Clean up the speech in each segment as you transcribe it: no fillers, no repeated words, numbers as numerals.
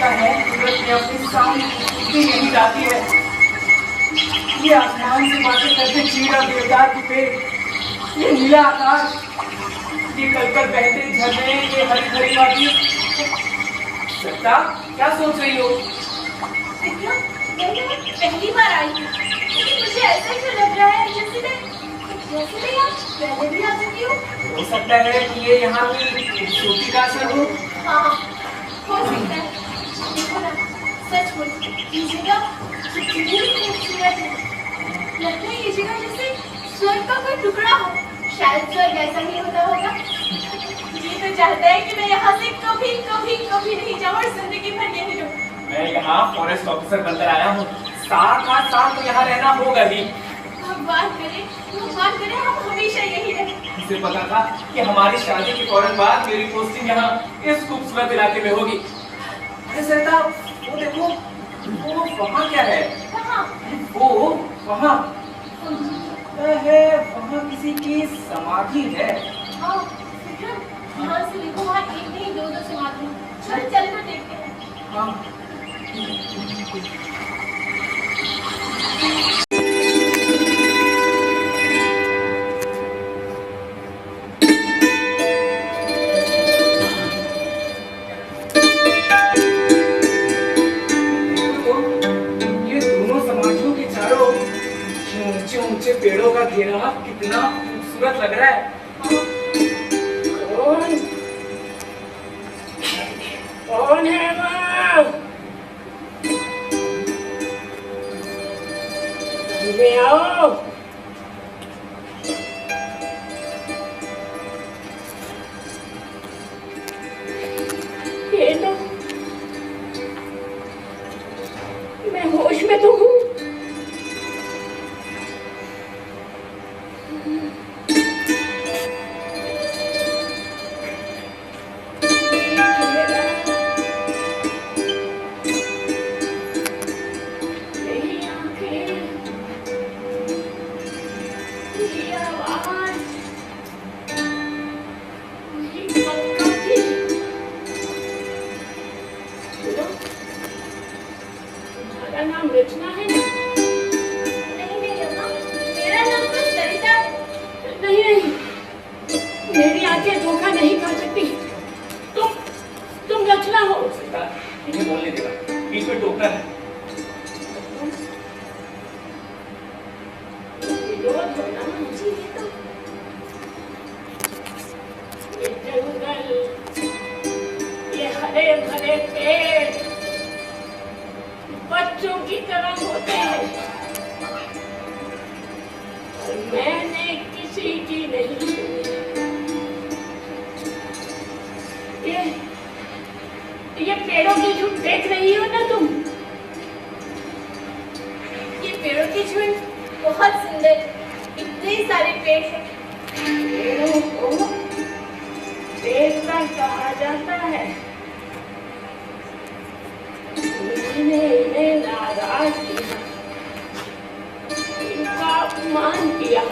लगता है कुदरत ने अपनी सारी खूबसूरती नहीं जाती है। ये आसमान से बातें करते चीड़ा देवदार के पेड़, ये नीला आकाश, ये कलकल बहते झरने, ये हरी भरी वादी। सत्ता, क्या सोच रही हो? विक्रम, मैं पहली बार आई हूँ, लेकिन मुझे ऐसा क्यों लग रहा है जैसे मैं यहाँ पहले भी आ चुकी हूँ। हो सकता है कि ये यहाँ की खूबसूरती का असर हो। हाँ, हो सकता है। देखो ना, सचमुच ये जगह कितनी खूबसूरत है। लगता है ये जगह जैसे स्वर्ग का कोई टुकड़ा हो। शायद स्वर्ग ऐसा ही होता होगा। ये तो चाहता है कि मैं यहाँ से कभी कभी कभी नहीं जाऊँ और जिंदगी भर यहीं रहूँ। मैं यहाँ फॉरेस्ट ऑफिसर बनकर आया हूँ। 7-8 साल तो यहाँ रहना होगा ही। भगवान करे हम हमेशा यही रहें। मुझे पता था कि हमारी शादी के फौरन बाद मेरी पोस्टिंग यहाँ इस खूबसूरत इलाके में होगी। अरे सरिता, वो देखो, वो वहाँ क्या है? वो वहाँ है, वहाँ किसी की समाधि है। हाँ, विक्रम, यहाँ से देखो, वहाँ एक नहीं दो समाधि। चल कर देखते हैं। हाँ। ऊंचे पेड़ों का घेरा कितना खूबसूरत लग रहा है। कौन है वहाँ? आओ। ये तो मैं होश में तो हूँ। बच्चों की तरह होते हैं और मैंने किसी की नहीं सुनी। ये पेड़ों की झुंड देख रही हो ना तुम? ये पेड़ों की झुंड बहुत सुंदर, इतने सारे पेड़ हैं। पेड़ों को देवता कहा जाता है। इन्हें नाराज किया, इनका अपमान किया,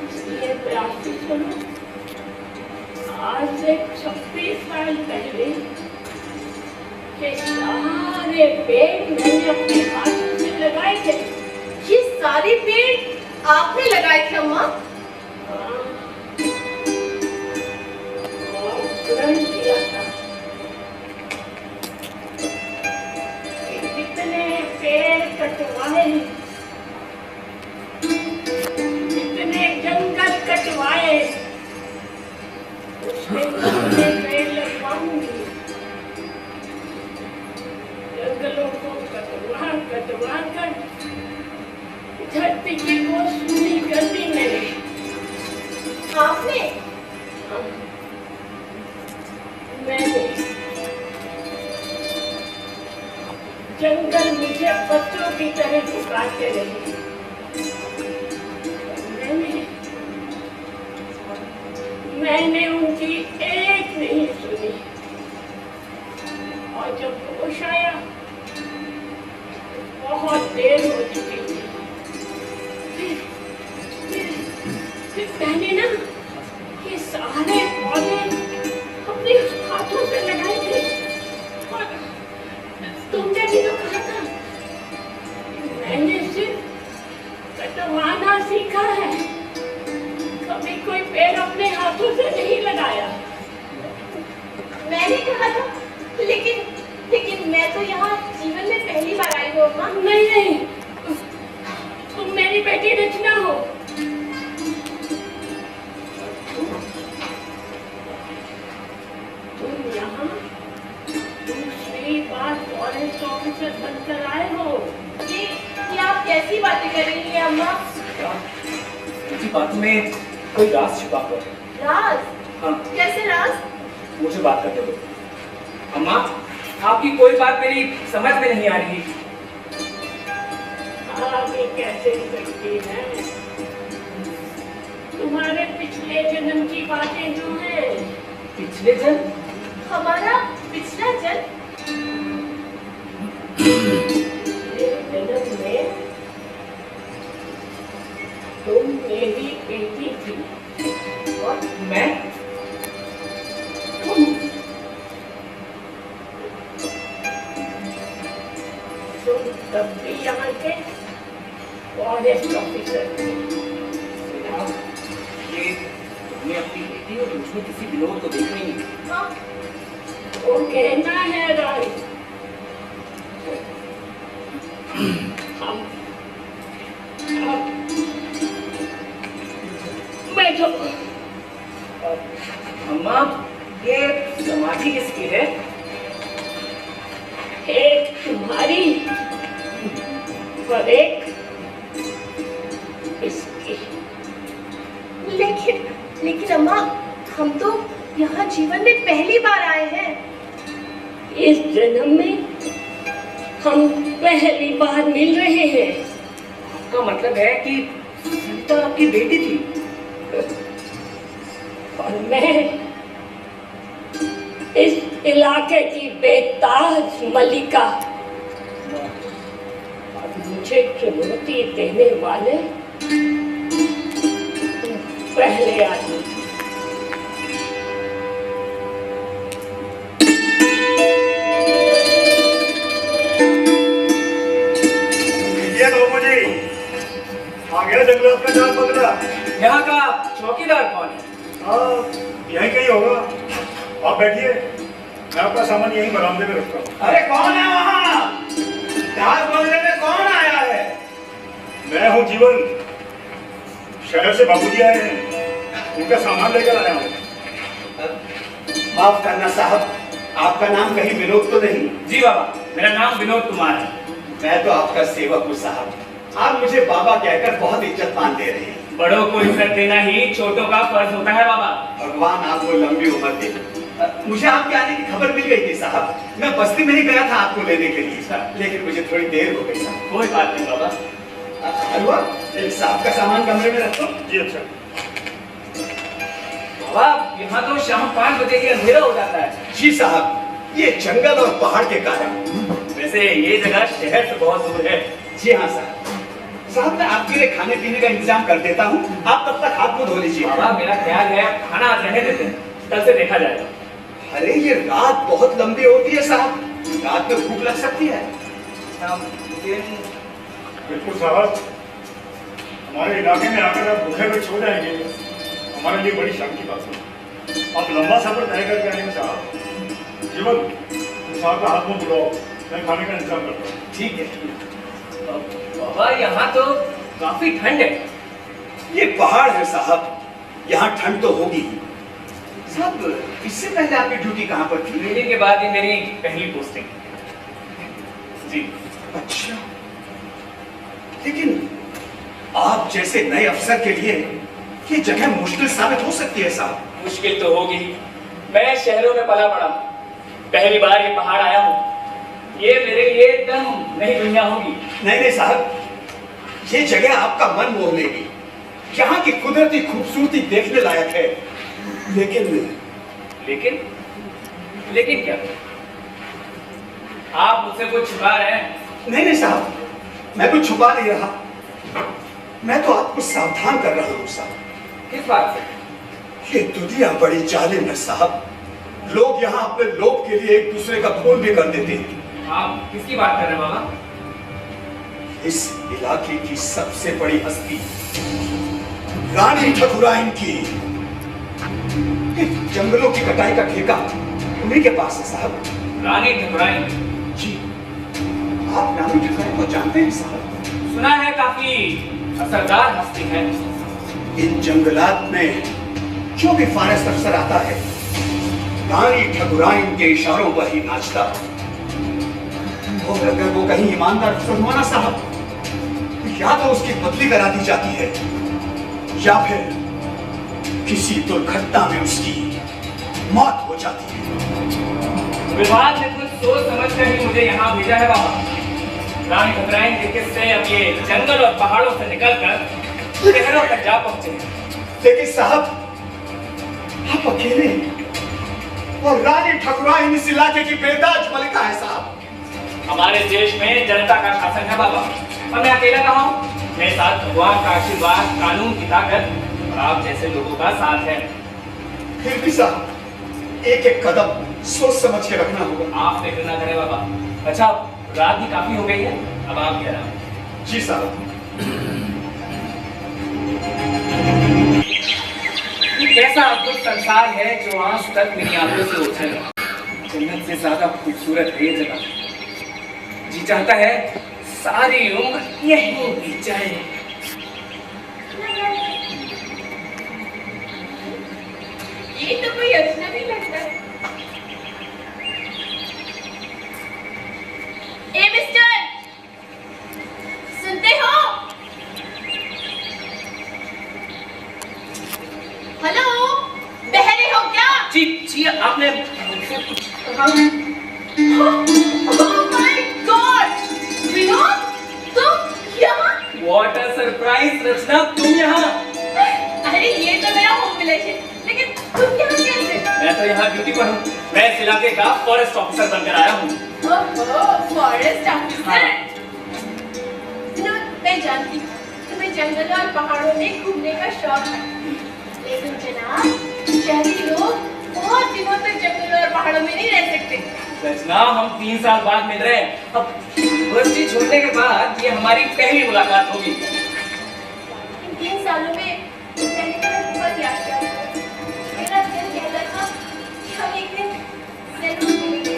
इसलिए प्रार्थना करो। आज से 26 साल पहले ये सारे पेड़ मैंने अपने हाथों से लगाए थे। ये सारे पेड़ आपने लगाए थे अम्मा? और प्रण किया था। पेड़ कटवाए, इतने जंगल कटवाए, उसके पेड़ लगवाऊंगी। जंगलों को कटवा कर धरती की वो सुनी कर दी मैंने। आपने? मैंने। जंगल मुझे बच्चों की तरह पुकारते रहे। मैंने उनकी एक नहीं सुनी और जब होश आया बहुत देर हो चुकी थी। फिर मैंने ना ये सारे पौधे अपने हाथों से लगाए थे। मैंने कहा था, लेकिन मैं तो यहाँ जीवन में पहली बार आई हूँ अम्मा। नहीं, तुम मेरी बेटी रचना हो। तुम यहाँ दूसरी बार फॉरेस्ट ऑफिसर बनकर आए हो। ये आप कैसी बातें कर रही हैं अम्मा? किसी बात में कोई राज छुपा हुआ है। राज? हाँ, कैसे राज? मुझे बात करने दो। अम्मा, आपकी कोई बात मेरी समझ में नहीं आ रही। आगे कैसे सकती है? तुम्हारे पिछले जन्म की बातें जो हैं। पिछले जन्म? हमारा पिछला जन्म? जन्म में तुम मेरी बेटी थी और मैं? तुम तब भी यहाँ के फॉरेस्ट ऑफिसर थे। ये तुमने अपनी बेटी और मुझमें किसी विनोद को देखा ही नहीं। हाँ, वो कहना है राय। बैठो। अम्मा, ये समाधि किसकी है? एक तुम्हारी और एक इसकी। लेकिन अम्मा, हम तो यहाँ जीवन में पहली बार आए हैं। इस जन्म में हम पहली बार मिल रहे हैं। आपका मतलब है कि सीता आपकी बेटी थी? और मैं इस इलाके की बेताज मलिका, मुझे चुनौती देने वाले पहले आदमी। ये बाबू जी आ गया जंगलात का जाल पकड़ा। यहाँ का चौकीदार कौन है? हाँ, यहीं कहीं होगा। आप बैठिए, मैं आपका सामान यहीं बरामदे में रखता हूँ। अरे कौन है वहाँ? जहाज बंगले में कौन आया है? मैं हूँ जीवन, शहर से बाबूजी आए हैं, उनका सामान लेकर आया हूँ। माफ करना साहब, आपका नाम कहीं विनोद तो नहीं? जी बाबा, मेरा नाम विनोद कुमार है। मैं तो आपका सेवक हूँ साहब। आप मुझे बाबा कहकर बहुत इज्जत मान दे रहे हैं। बड़ों को इज्जत देना ही छोटों का फर्ज होता है बाबा। भगवान आपको लंबी उम्र दे। मुझे आपके आने की खबर मिल गई थी साहब। मैं बस्ती में ही गया था आपको लेने के लिए, लेकिन मुझे थोड़ी देर हो गई साहब। कोई बात नहीं बाबा। अरुआ, साहब का सामान कमरे में रखो। जी अच्छा। बाबा, यहाँ तो शाम 5 बजे ही अंधेरा हो जाता है। जी साहब, ये जंगल और पहाड़ के कारण। वैसे ये जगह शहर से बहुत दूर है। जी हाँ साहब। साहब मैं आपके लिए खाने पीने का इंतजाम कर देता हूँ, आप तब तक हाथ मुंह धो लीजिए। बाबा, मेरा ख्याल है खाना आज रहने देते हैं, कल से देखा जाएगा। अरे ये रात बहुत लंबी होती है साहब, रात में भूख लग सकती है। बिल्कुल साहब, हमारे इलाके में आकर आप भूखे में सो जाएंगे, हमारे लिए बड़ी शान की बात है। आप लंबा सफर तय करके आएंगे साहब। जीवन, साहब का हाथ मुंह धुलाओ, मैं खाने का इंतजाम करता हूँ। ठीक है। बाबा, यहाँ तो काफी ठंड है। ये पहाड़ है साहब, यहाँ ठंड तो होगी ही। साहब, इससे पहले आपकी ड्यूटी कहाँ पर थी? ट्रेनिंग के बाद ही मेरी पहली पोस्टिंग। जी। अच्छा, लेकिन आप जैसे नए अफसर के लिए ये जगह मुश्किल साबित हो सकती है साहब। मुश्किल तो होगी, मैं शहरों में पला बड़ा, पहली बार ये पहाड़ आया हूँ, ये मेरे लिए एकदम नई दुनिया होगी। नहीं साहब, ये जगह आपका मन मोह लेगी। यहाँ की कुदरती खूबसूरती देखने लायक है, लेकिन लेकिन क्या? आप मुझसे कुछ छुपा रहे हैं? नहीं साहब, मैं कुछ छुपा नहीं रहा, मैं तो आपको सावधान कर रहा हूँ साहब। किस बात से? ये दुनिया बड़ी जालिम है साहब, लोग यहाँ अपने लोभ के लिए एक दूसरे का खून भी कर देते हैं। आप किसकी बात कर रहे हैं बाबा? इस इलाके की सबसे बड़ी हस्ती रानी ठकुराइन की। जंगलों की कटाई का ठेका उन्हीं के पास है साहब। रानी ठकुराइन। जी, आप रानी ठकुराइन को जानते हैं साहब? सुना है काफी असरदार हस्ती है। इन जंगलात में जो भी फॉरेस्ट अफसर आता है, रानी ठकुराइन के इशारों पर ही नाचता। और अगर वो कहीं ईमानदार अफसर हुआ ना साहब, तो या तो उसकी बदली करा दी जाती है या फिर किसी दुर्घटना में उसकी मौत हो जाती है। विभाग ने कुछ सोच समझ कर ही मुझे यहाँ भेजा है बाबा। रानी ठकुराइन के किस्से अब ये जंगल और पहाड़ों से निकलकर शहरों तक जा पहुंचे हैं। लेकिन साहब, आप अकेले और रानी ठकुराइन इस इलाके की बेताज मलिका है साहब। हमारे देश में जनता का शासन है बाबा, और मैं अकेला कहाँ हूँ। मेरे साथ भगवान का आशीर्वाद, कानून की ताकत और आप जैसे लोगों का साथ है। फिर भी साहब, एक एक कदम सोच समझ के रखना होगा। आप फिक्र ना करें बाबा। अच्छा, रात भी काफी हो गई है, अब आप कह रहा हूँ। जी साहब। ये कैसा अद्भुत संसार है जो आज तक मेरी आंखों से ओझल है। जन्नत से ज्यादा खूबसूरत है ये जगह। जी चाहता है सारी उम्र यहीं बीत जाए। ये तो कोई अजनबी लगता है। ए मिस्टर, सुनते हो? हेलो, बहरे हो क्या? जी जी, आपने मुझसे कुछ कहा? Oh my God! विनोद, तुम यहाँ? What a surprise, रचना, तुम यहाँ? अरे ये तो मेरा होम विलेज है, लेकिन तुम यहाँ कैसे? मैं तो यहाँ ड्यूटी पर हूँ। मैं इस इलाके का फॉरेस्ट ऑफिसर बनकर आया हूँ। ओहो, फॉरेस्ट ऑफिसर। विनोद, मैं जानती हूँ तुम्हें जंगलों और पहाड़ों में घूमने का शौक है, लेकिन जनाब, शहरी लोग बहुत दिनों तक जंगलों और पहाड़ों में नहीं रह सकते। रचना, हम 3 साल बाद मिल रहे हैं। अब यूनिवर्सिटी छोड़ने के बाद ये हमारी पहली मुलाकात होगी। इन 3 सालों में मैंने तुम्हें बहुत याद किया। मेरा दिल कहता था कि हम एक दिन जरूर मिलेंगे।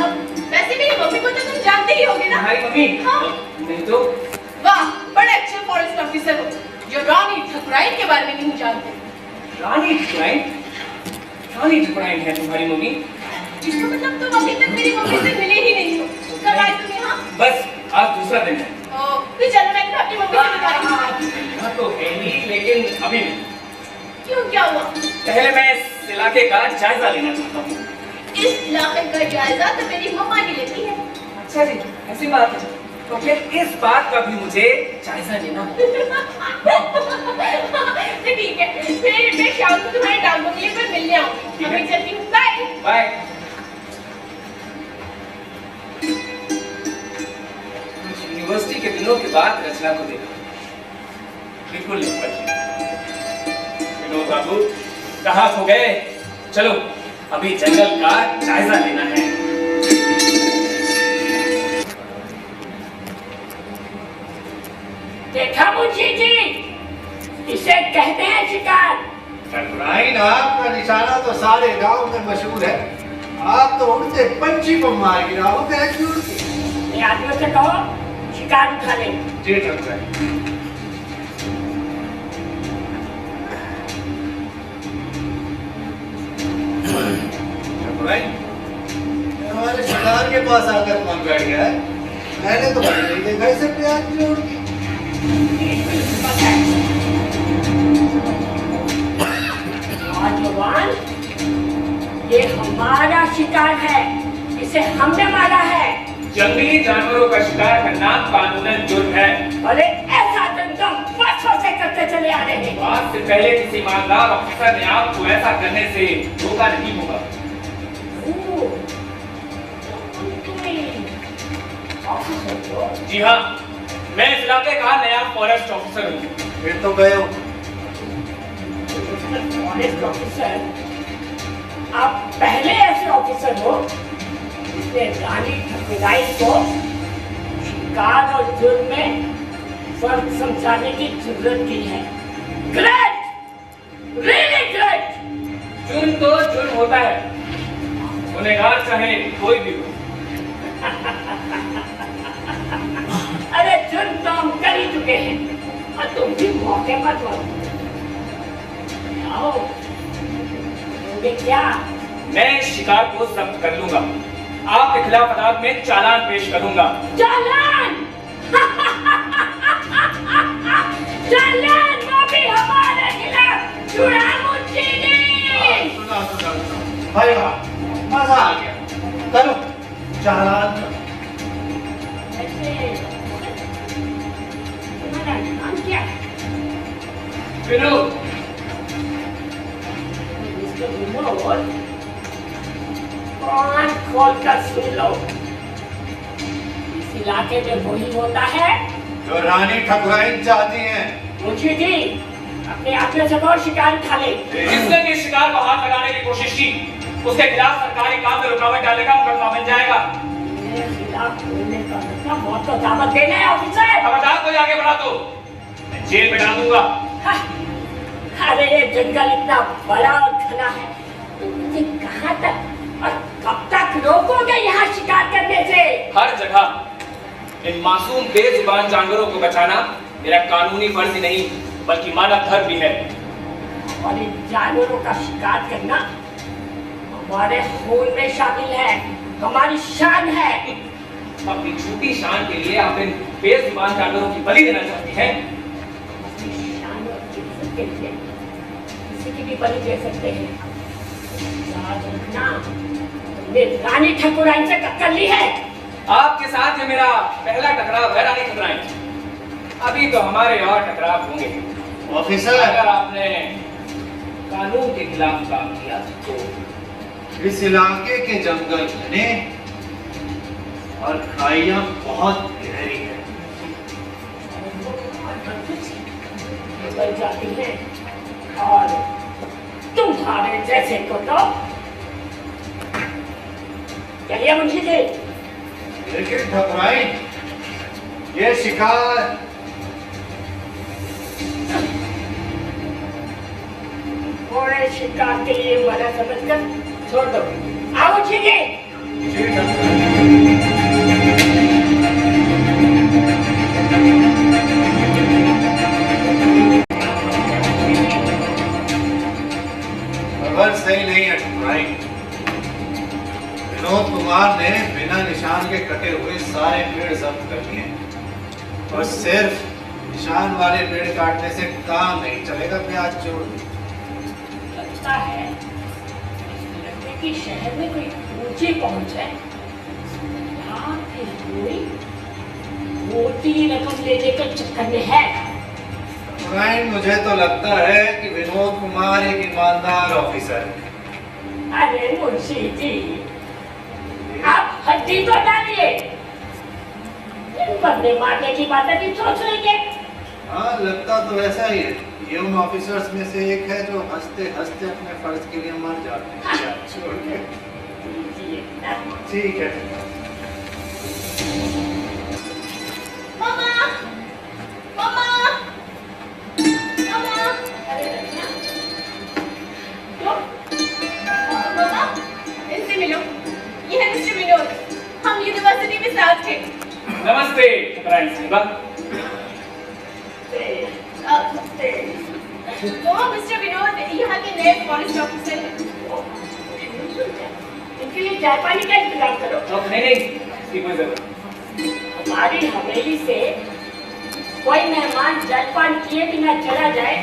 अब वैसे भी मम्मी को तो तुम जानते ही होगे ना? हमारी मम्मी? हाँ। नहीं तो? वाह, बड़े अच्छे फॉरेस्ट ऑफिसर हो जो रानी ठकुराइन के बारे में नहीं जानते। रानी ठकुराइन? रानी ठकुराइन है तुम्हारी मम्मी? इसका मतलब तुम अभी तक मेरी मम्मी से मिले ही नहीं हो। कब आए तुम यहाँ? बस आज दूसरा दिन है। ओह, फिर चलो मैं अपनी मम्मी से मिलवाती हूँ। यहाँ तो है ही, लेकिन अभी नहीं। क्यों, क्या हुआ? पहले मैं इस इलाके का जायजा लेना चाहता हूँ। इस इलाके का जायजा तो मेरी मम्मा ही लेती है। अच्छा जी, ऐसी बात है। तो फिर इस बात का भी मुझे जायजा लेना है। तो ठीक है, फिर मैं शाम को तुम्हारे डाक बंगले पर मिलने आऊंगी। अभी चलती हूँ, बाय। बाय। यूनिवर्सिटी के दिनों के बाद रचना को देखा, बिल्कुल नहीं पड़ी। विनोद बाबू, कहाँ खो गए? चलो, अभी जंगल का जायजा लेना है। देखा मुझे जी, इसे कहते हैं शिकार। ठकुराइन, आपका निशाना तो सारे गांव में मशहूर है। आप तो उड़ते पंछी को मार गिराओगे। ये आदमियों से कहो शिकार उठा ले। जी ठकुराइन। ठकुराइन, हमारे शिकार के पास आकर मन बैठ गया है। मैंने तो कभी नहीं देखा इसे प्यार की उड़ती। नौजवान, ये हमारा शिकार है, इसे हमने मारा है। जंगली जानवरों का शिकार करना कानूनन जुर्म है। अरे ऐसा धंधा वर्षों से करते चले आ रहे हैं। आज से पहले किसी ईमानदार ऑफिसर ने आपको ऐसा करने से रोका नहीं होगा। जी हाँ, मैं इस इलाके का नया फॉरेस्ट ऑफिसर हूँ। फिर तो गए हो। फॉरेस्ट ऑफिसर, आप पहले ऐसे ऑफिसर हो जिसने रानी ठकुराइन को शिकार और जुर्म में फर्क समझाने की जरूरत की है। Great, really great. जुर्म तो जुर्म होता है, गुनहगार चाहे कोई भी हो। अरे जुर्म तो हम कर ही चुके हैं और तुम भी मौके पर मरो। आओ, ये क्या? मैं इस शिकार को जब्त कर लूंगा, आपके खिलाफ अदालत में चालान पेश करूंगा। चालान? चालान वो भी हमारे खिलाफ? चुड़ामू चीनी। सुना भाई वाह, मजा आ गया। करो चालान। ऐसे तुम्हारा नाम क्या है? विनोद। मिस्टर विनोद, कान खोल कर सुन लो। इस इलाके में वही होता है जो रानी ठकुराइन चाहती हैं। मुझे जी अपने आंखें से और शिकार खा ले। जिसने भी शिकार को हाथ लगाने की कोशिश की, उसके खिलाफ सरकारी काम में रुकावट डालने का मुकदमा बन जाएगा। मेरे खिलाफ बोलने का मतलब मौत को दावत देना है ऑफिसर। अब अदालत को आगे बढ़ा दो, मैं जेल में डाल दूंगा। हाँ, अरे ये जंगल इतना बड़ा और घना है, तुम मुझे कहाँ तक और कब तक रोकोगे यहाँ शिकार करने से? हर जगह इन मासूम बेजुबान जानवरों को बचाना मेरा कानूनी फर्ज ही नहीं बल्कि मानव धर्म भी है। और इन जानवरों का शिकार करना हमारे खून में शामिल है, हमारी शान है। अपनी झूठी शान के लिए आप इन बेजुबान जानवरों की बलि देना चाहती हैं? अपनी शान और इज्जत के लिए किसी की भी बलि दे सकते हैं। याद रखना, तुमने रानी ठकुराइन से टक्कर ली है। आपके साथ ये मेरा पहला टकराव है रानी ठकुराइन। अभी तो हमारे और टकराव होंगे। ऑफिसर, अगर आपने कानून के खिलाफ काम किया तो इस इलाके के जंगल घने और खाइयां बहुत गहरी है। निकल जाती है और तुम्हारे जैसे को तो चलिए मुझे दे। लेकिन ठकुराइन, ये शिकार थोड़े शिकार के लिए मना समझकर छोड़ दो। आओ चीनी। जी ठकुराइन। खबर सही नहीं है ठकुराइन। विनोद कुमार ने बिना निशान के कटे हुए सारे पेड़ जब्त कर लिए और सिर्फ निशान वाले पेड़ काटने से काम नहीं चलेगा। प्याज छोड़ लगता है लगने की शहर में कोई ऊंची पहुंच है या फिर कोई मोटी रकम लेने के चक्कर में है। ठकुराइन, मुझे तो लगता है कि विनोद कुमार एक ईमानदार ऑफिसर है। अरे मुंशी जी, आप हड्डी तो डालिए, बदले मारने की बातें भी सोच लेंगे। हाँ, लगता तो ऐसा ही है। ये उन ऑफिसर्स में से एक है जो हंसते हंसते अपने फर्ज के लिए मर जाते हैं। क्या छोड़ के। ठीक है। मामा, मामा, मामा, अरे रचना, मामा, इनसे मिलो। ये है मिस्टर विनोद, हम यूनिवर्सिटी में साथ थे। नमस्ते ठकुराइन साहिबा। वो मिस्टर विनोद यहाँ के नए फॉरेस्ट ऑफिसर हैं। इनके लिए चाय पानी का इंतजाम करो। नहीं, इसकी कोई जरूरत नहीं। हमारी हवेली से कोई मेहमान जलपान किए बिना चला जाए,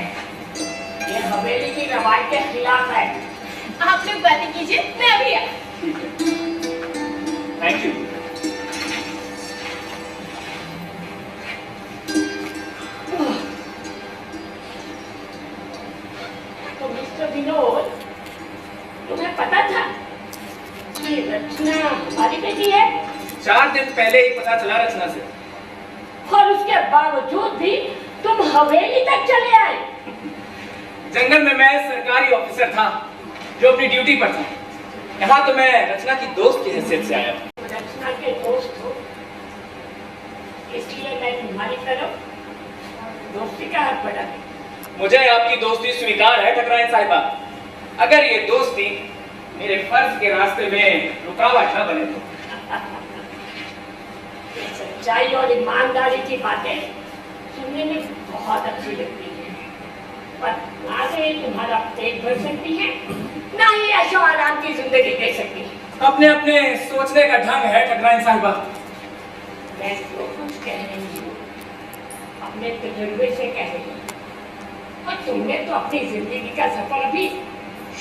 ये हवेली की रवायत के खिलाफ है। आप लोग बातें कीजिए, मैं अभी आ। Thank you. तो मिस्टर विनोद, तुम्हें पता था कि रचना हमारी बेटी है? 4 दिन पहले ही पता चला रचना से। और उसके बावजूद भी तुम हवेली तक चले आए। जंगल में मैं सरकारी ऑफिसर था जो अपनी ड्यूटी पर था। यहाँ तो मैं रचना की दोस्त की हैसियत से आया। रचना के दोस्त हो, इसलिए मैं तुम्हारी तरफ दोस्ती का हाथ बढ़ाती। मुझे आपकी दोस्ती स्वीकार है ठकुराइन साहिबा। अगर ये दोस्ती मेरे फर्ज के रास्ते में रुकावट न बने तो। सच्चाई और ईमानदारी की बातें सुनने में बहुत अच्छी लगती है, पर ना तो ये तुम्हारा पेट भर सकती है, ना ही ऐशो आराम की जिंदगी दे सकती है। अपने अपने सोचने का ढंग है ठकराइन साहिबा। मैं जो कुछ कह रही हूँ अपने तजुर्बे से कह रही हूँ, और तुमने तो अपनी जिंदगी का सफर अभी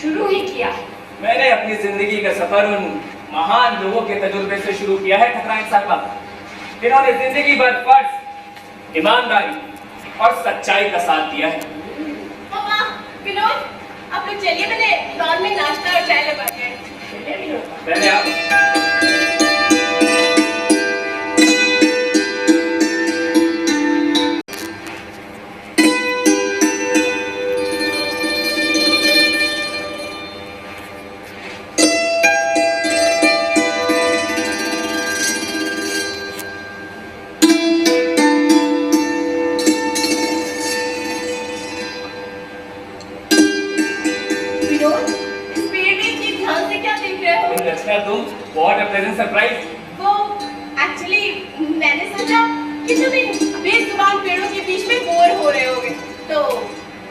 शुरू ही किया है। मैंने अपनी जिंदगी का सफर उन महान लोगों के तजुर्बे से शुरू किया है ठकराइन साहिबा, जिन्होंने जिंदगी भर फर्ज, ईमानदारी और सच्चाई का साथ दिया है। मामा, विनोद, आप लोग चलिए, मैंने लॉन में नाश्ता और चाय लगा दिया है। चलिए भी होता। पहले आप विनोद, इस पेड़ में इतनी ध्यान से क्या देख रहे हो? रचना, तुम व्हाट अ प्लेजेंट सरप्राइज। वो एक्चुअली मैंने सोचा कि तुम इन बेजुबान पेड़ों के बीच में बोर हो रहे होगे, तो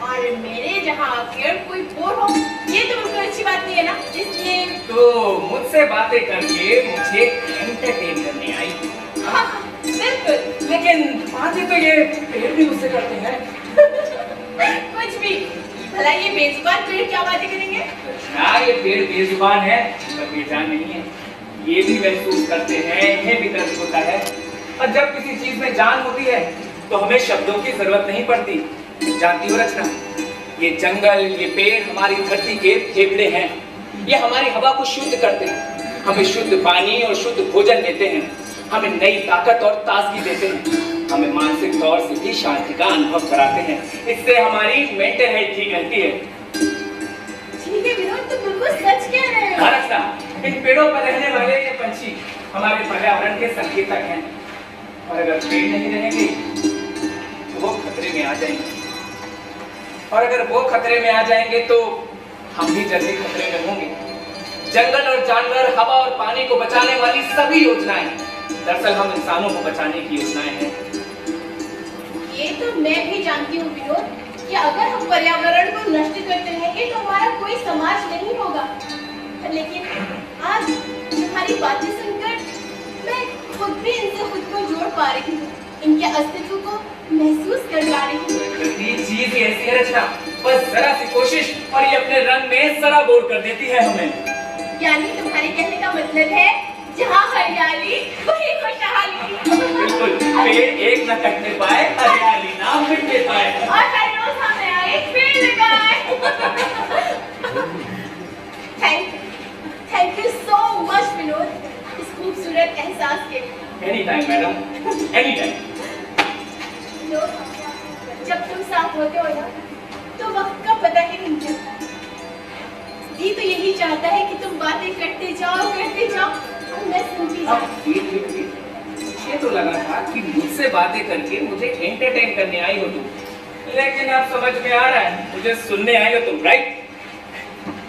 और मेरे जहाँ आकर कोई बोर हो ये तो बिल्कुल अच्छी बात नहीं है ना, इसलिए तो मुझसे बातें करके मुझे एंटरटेन करने आई। हाँ, बिल्कुल। लेकिन बातें तो ये पेड़ भी मुझसे करते हैं। कुछ भी, भला ये बेजुबान पेड़ क्या बातें करेंगे? हाँ, ये पेड़ बेजुबान है पर बेजान नहीं है। ये भी महसूस करते हैं, इन्हें भी दर्द होता है, और जब किसी चीज में जान होती है तो हमें शब्दों की जरूरत नहीं पड़ती। जानती हो रचना, ये जंगल, ये पेड़ हमारी धरती के फेफड़े हैं। ये हमारी हवा को शुद्ध करते हैं, हमें शुद्ध पानी और शुद्ध भोजन देते हैं, हमें नई ताकत और ताजगी देते हैं, हमें मानसिक तौर से भी शांति का अनुभव कराते हैं। इससे हमारी मेंटल हेल्थ ठीक रहती है। ठीक है विनोद, तुम बिल्कुल सच कह रहे हो। हाँ रचना, इन पेड़ों पर रहने वाले ये पंछी हमारे पर्यावरण के संकेतक हैं, और अगर पेड़ नहीं रहेंगे तो वो खतरे में आ जाएंगे, और अगर वो खतरे में आ जाएंगे तो हम भी जल्दी खतरे में होंगे। जंगल और जानवर, हवा और पानी को बचाने वाली सभी योजनाएं दरअसल हम इंसानों को बचाने की योजनाएं हैं। ये तो मैं भी जानती हूँ विनोद कि अगर हम पर्यावरण को नष्ट करते रहेंगे तो हमारा कोई समाज नहीं होगा, लेकिन आज तुम्हारी बातें सुनकर मैं खुद भी इनसे खुद को जोड़ पा रही हूँ, इनके अस्तित्व को महसूस कर पा रही हूँ। प्रकृति चीज ही ऐसी है रचना, बस जरा सी कोशिश और ये अपने रंग में सराबोर कर देती है हमें। यानी तुम्हारे कहने का मतलब है जहाँ हरियाली वही खुशहाली। बिल्कुल, पेड़ एक न कटने पाए, हरियाली ना मिटने पाए, और हर रोज हमें आए पेड़ लगाए। Thank you so much Vinod, इस खूबसूरत एहसास के लिए। Any time madam, any time. Vinod, जब तुम साथ होते हो ना तो वक्त का पता ही नहीं चलता। जी तो यही चाहता है कि तुम बातें करते जाओ और मैं सुनती अब जाऊं। मुझे तो लगा था कि मुझसे बातें करके मुझे एंटरटेन करने आई हो तुम, लेकिन अब समझ में आ रहा है मुझे सुनने आई हो तुम, राइट?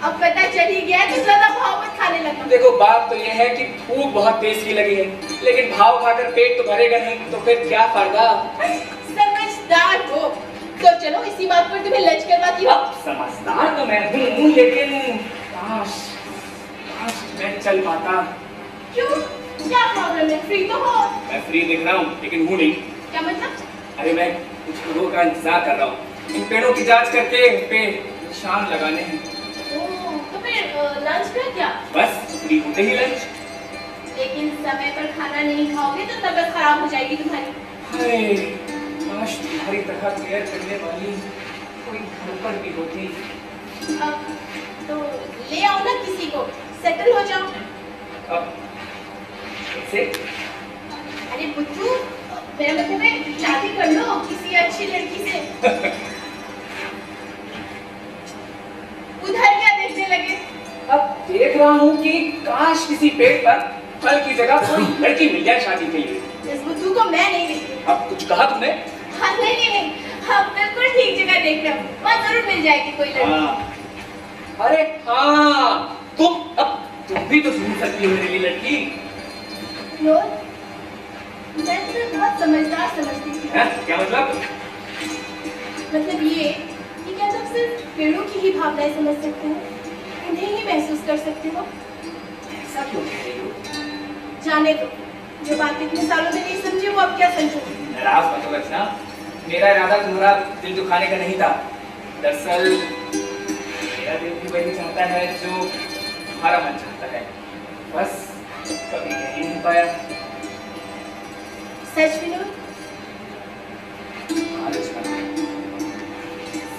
अब पता चल ही गया तो ज्यादा भाव मत खाने लगा। देखो, बात तो ये है कि भूख बहुत तेज की लगी है, लेकिन भाव खाकर पेट तो भरेगा नहीं, तो फिर क्या फायदा? समझदार हो तो चलो इसी बात पर तुम्हें लंच करवाती हूँ। अब समझदार तो मैं हूँ, लेकिन काश मैं चल पाता। क्यों, क्या प्रॉब्लम है? फ्री तो हो। मैं फ्री दिख रहा हूँ लेकिन हूँ नहीं। क्या मतलब? अरे मैं कुछ लोगों का इंतजार कर रहा हूँ, इन पेड़ों की जांच करके इन पे निशान लगाने हैं। तो फिर लंच का क्या? बस फ्री होते ही लंच। लेकिन समय पर खाना नहीं खाओगे तो तबीयत खराब हो जाएगी तुम्हारी। हाय, काश तुम्हारी तरह केयर करने वाली कोई घर पर भी होती। अब तो ले आओ ना किसी को, सेटल हो जाओ। अब कैसे? अरे बुच्चू, मेरा मतलब है शादी कर लो किसी अच्छी लड़की से। उधर क्या देखने लगे? अब देख रहा हूँ कि काश किसी पेड़ पर फल की जगह कोई लड़की मिल जाए शादी के लिए। इस बुच्चू को मैं नहीं देखती। अब कुछ कहा तुमने? हाँ नहीं, हाँ बिल्कुल ठीक जगह देख रहे हो, वहाँ जरूर मिल जाएगी कोई लड़की। हाँ। अरे हाँ, तुम भी तो ढूंढ सकती हो मेरे लिए लड़की। विनोद, मैं तुम्हें बहुत समझदार समझती थी। क्या मतलब? मतलब ये कि क्या तुम सिर्फ पेड़ों की ही भावनाएं समझ सकते हो, उन्हें ही महसूस कर सकते हो? ऐसा क्यों कह रही हो? जाने दो, जो बात इतने सालों में नहीं समझे वो अब क्या समझोगे? नाराज मत हो रचना, मेरा इरादा तुम्हारा दिल दुखाने का नहीं था। दरअसल मेरा दिल भी वही चाहता है जो तुम्हारा मन चाहता है, बस कभी कह ही नहीं पाया। सच विनोद? आलोचना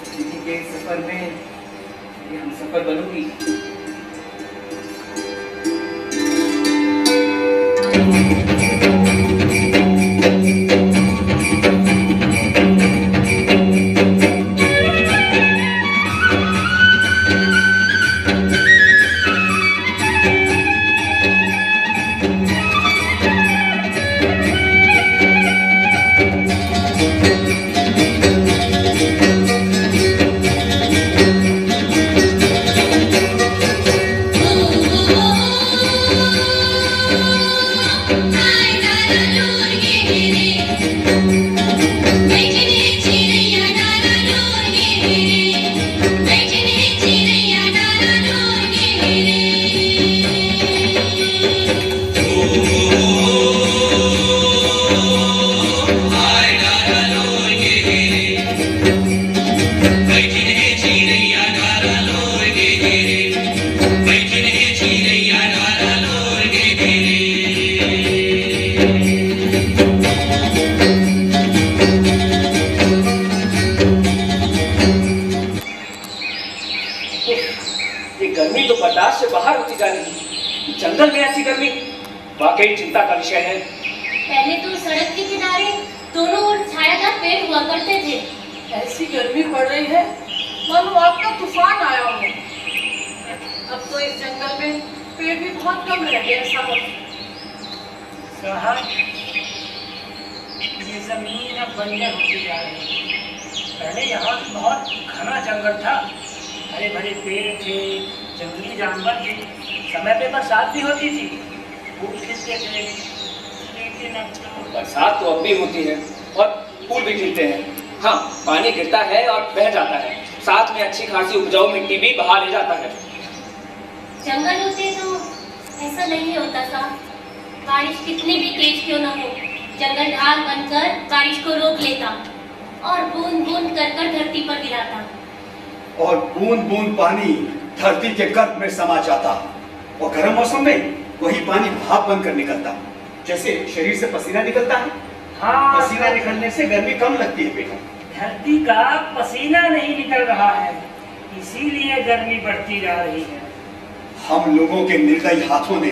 जिंदगी के इस सफर में ये हम सफर बनूंगी। गर्मी तो बर्दाश्त से बाहर होती जा रही है। जंगल में ऐसी गर्मी वाकई चिंता का विषय है। पहले तो सड़क के किनारे दोनों ओर छायादार पेड़ हुआ करते थे। ऐसी गर्मी पड़ रही है मानो आपका तूफान आया हो। अब तो इस जंगल में पेड़ भी बहुत कम रह गए साहब। ये जमीन अब बंजर होती जा रही है। पहले यहाँ बहुत घना जंगल था, हरे भरे पेड़ थे, जंगली जानवर थे, समय पे बरसात भी होती थी, फूल खिलते थे। लेकिन अब तो बरसात तो अब भी होती है और फूल भी खिलते हैं। हाँ, पानी गिरता है और बह जाता है, साथ में अच्छी खासी उपजाऊ मिट्टी भी बहा ले जाता है। जंगल होते तो ऐसा नहीं होता साहब। बारिश कितनी भी तेज क्यों न हो, जंगल ढाल बनकर बारिश को रोक लेता और बूंद बूंद कर कर धरती पर गिराता। और बूंद बूंद पानी धरती के गर्भ में समा जाता और गर्म मौसम में वही पानी भाप बनकर निकलता, जैसे शरीर से पसीना निकलता है। हाँ, पसीना निकलने से गर्मी कम लगती है बेटा। धरती का पसीना नहीं निकल रहा है, इसीलिए गर्मी बढ़ती जा रही है। हम लोगों के निर्दयी हाथों ने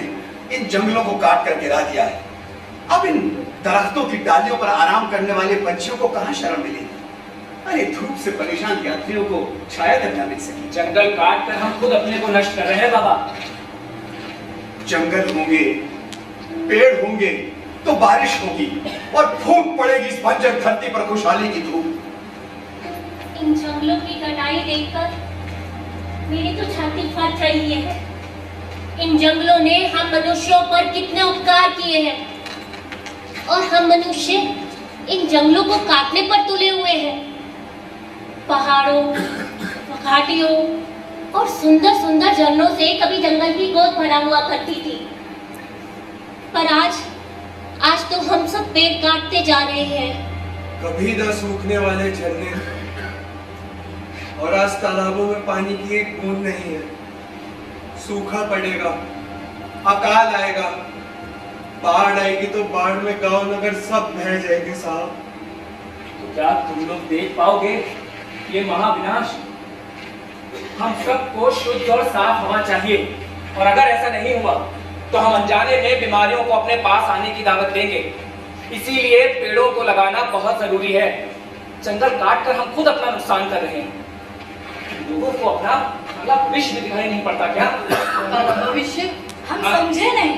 इन जंगलों को काट कर गिरा दिया है। अब इन दरख्तों की डालियों पर आराम करने वाले पंछियों को कहां शरण मिलेगी? अरे धूप से परेशान यात्रियों को छाया तक न मिल सकी। जंगल काट कर हम खुद अपने को नष्ट कर रहे हैं बाबा। जंगल होंगे, पेड़ होंगे तो बारिश होगी और फूट पड़ेगी इस बंजर धरती पर खुशहाली की धूप। इन जंगलों की कटाई देखकर मेरी तो छाती फट रही है। इन जंगलों ने हम मनुष्यों पर कितने उपकार किए हैं और हम मनुष्य इन जंगलों को काटने पर तुले हुए हैं। पहाड़ों, घाटियों और सुंदर सुंदर झरनों से कभी जंगल की गोद भरा हुआ करती थी, पर आज तो हम सब पेड़ काटते जा रहे हैं। कभी न सूखने वाले झरने और आज तालाबों में पानी की एक बूंद नहीं है। सूखा पड़ेगा, अकाल आएगा, बाढ़ आएगी तो बाढ़ में गांव नगर सब बह जाएंगे साहब। तो क्या तुम लोग देख पाओगे ये महाविनाश? हम सबको शुद्ध और साफ हवा चाहिए, और अगर ऐसा नहीं हुआ तो हम अनजाने में बीमारियों को अपने पास आने की दावत देंगे। इसीलिए पेड़ों को लगाना बहुत जरूरी है। जंगल काट कर हम खुद अपना नुकसान कर रहे हैं। लोगों को अपना अगला भविष्य भी दिखाई नहीं पड़ता क्या? भविष्य हम समझे नहीं।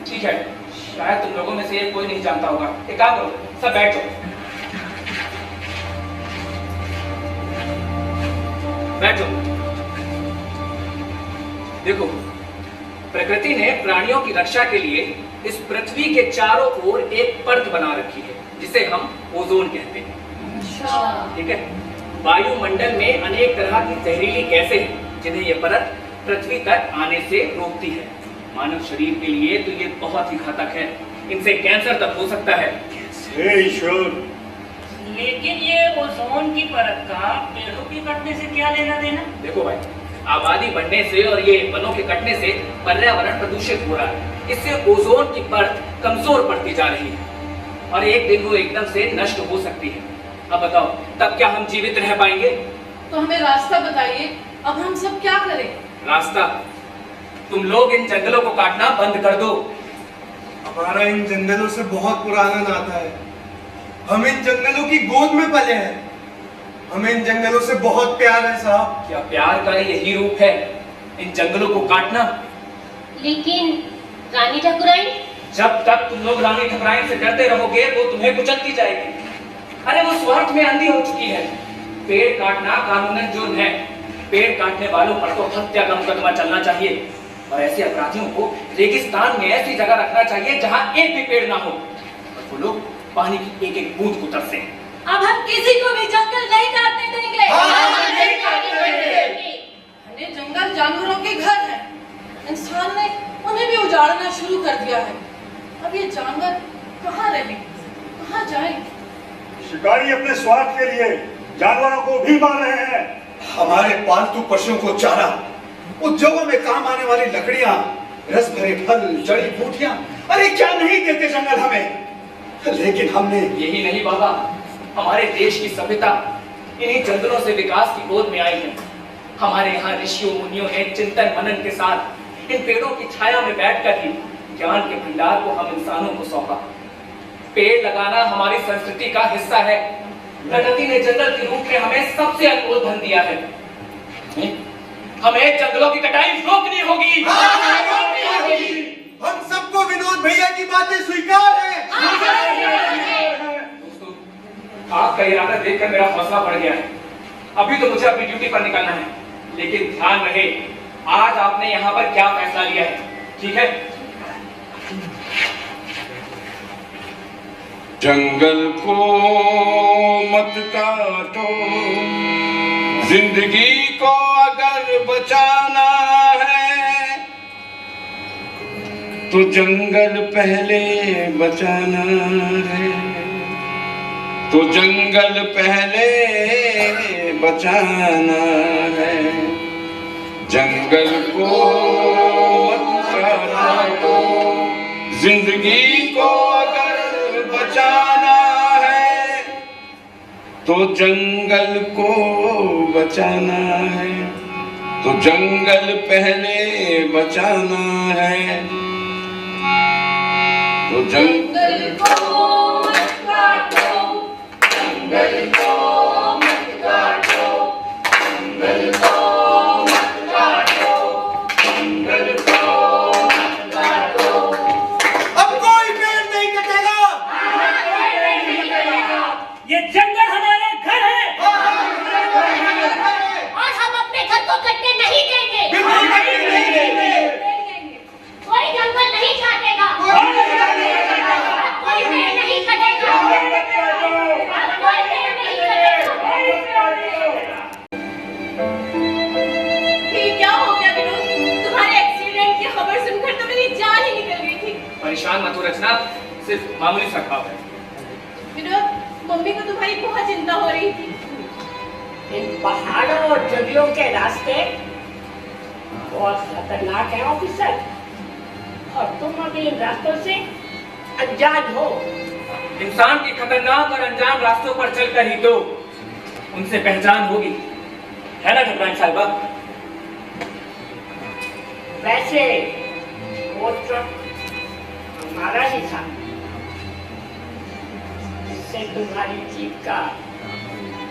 ठीक है, शायद तुम लोगों में से कोई नहीं जानता होगा। एक काम करो, सब बैठ जाओ। बैठो। देखो, प्रकृति ने प्राणियों की रक्षा के लिए इस पृथ्वी के चारों ओर एक परत बना रखी है जिसे हम ओजोन कहते हैं। ठीक है। वायुमंडल में अनेक तरह की जहरीली गैसें हैं जिन्हें यह परत पृथ्वी तक आने से रोकती है। मानव शरीर के लिए तो ये बहुत ही घातक है। इनसे कैंसर तक हो सकता है। हे ईश्वर, लेकिन ये ओजोन की परत का पेड़ों के कटने से क्या लेना देना? देखो भाई, आबादी बढ़ने से और ये वनों के कटने से पर्यावरण प्रदूषित हो रहा है। इससे ओजोन की परत कमजोर पड़ती जा रही है और एक दिन वो एकदम से नष्ट हो सकती है। अब बताओ, तब क्या हम जीवित रह पाएंगे? तो हमें रास्ता बताइए, अब हम सब क्या करें? रास्ता? तुम लोग इन जंगलों को काटना बंद कर दो। हमारा इन जंगलों से बहुत पुराना नाता है। हम इन जंगलों की गोद में पले हैं। हमें इन जंगलों से बहुत प्यार है साहब। क्या प्यार का यही रूप है, इन जंगलों को काटना? लेकिन रानी ठाकुराइन, जब तक तुम लोग रानी ठाकुराइन से डरते रहोगे वो तुम्हें कुचलती जाएगी। अरे वो स्वार्थ में अंधी हो चुकी है। पेड़ काटना कानूनन जुर्म है। पेड़ काटने वालों पर तो हत्या का मुकदमा चलना चाहिए और ऐसे अपराधियों को रेगिस्तान में ऐसी जगह रखना चाहिए जहां एक भी पेड़ ना हो और वो लोग पानी की एक एक बूंद को तरसे। अब हम किसी को भी जंगल नहीं काटने देंगे। ये जंगल जानवरों के घर है। इंसान ने उन्हें भी उजाड़ना शुरू कर दिया है। अब ये जानवर कहाँ रहें, कहाँ जाएं? शिकारी अपने स्वार्थ के लिए जानवरों को भी मार रहे हैं। हमारे पालतू पशुओं को चारा, उद्योगों में काम आने वाली लकड़ियां, रस भरे फल, जड़ी बूटियां, अरे क्या नहीं देते जंगल हमें। लेकिन हमने यही नहीं बाबा, हमारे देश की सभ्यता इन्हीं जंगलों से विकास की गोद में आई है। हमारे यहाँ ऋषियों मुनियों ने चिंतन मनन के साथ इन पेड़ों की छाया में बैठकर ही ज्ञान के भंडार को हम इंसानों को सौंपा। पेड़ लगाना हमारी संस्कृति का हिस्सा है। प्रकृति ने जंगल के रूप में हमें सबसे अनमोल धन दिया है। हमें जंगलों की कटाई रोकनी होगी। हम सबको विनोद भैया की बातें स्वीकार है। दोस्तों, आपका इरादा देखकर मेरा हौसला बढ़ गया है। अभी तो मुझे अपनी ड्यूटी पर निकलना है, लेकिन ध्यान रहे आज आपने यहाँ पर क्या फैसला लिया है। ठीक है? जंगल को मत काटो, जिंदगी को अगर बचाना है तो जंगल पहले बचाना है, तो जंगल पहले बचाना है। जंगल को मत काटो, जिंदगी को अगर बचाना है तो जंगल को बचाना है, तो जंगल पहले बचाना है, तो जंगल को मत काटो, जंगल को मत काटो, जंगल को मत काटो, जंगल को मत काटो। अब कोई पेड़ नहीं कटेगा। ये जंगल हमारे घर है और हम अपने घर को कटने नहीं देंगे। बिल्कुल नहीं देंगे। कोई जंगल नहीं काटेगा, कोई पेड़ नहीं कटेगा, कोई पेड़ नहीं कटेगा। ये क्या हो गया विनोद? तुम्हारे एक्सीडेंट की खबर सुनकर तो मेरी जान ही निकल गई थी। परेशान मत हो रचना, सिर्फ मामूली सा घाव है। विनोद, मम्मी को तुम्हारी बहुत चिंता हो रही थी। इन पहाड़ों और जंगलों के रास्ते बहुत खतरनाक है ऑफिसर, और तुम अभी इन रास्तों से अनजान हो। इंसान की खतरनाक और अनजान रास्तों पर चलकर ही तो उनसे पहचान होगी, है ना ठाकुराइन साहिबा? वैसे वो ट्रक हमारा ही था जिससे तुम्हारी जीप का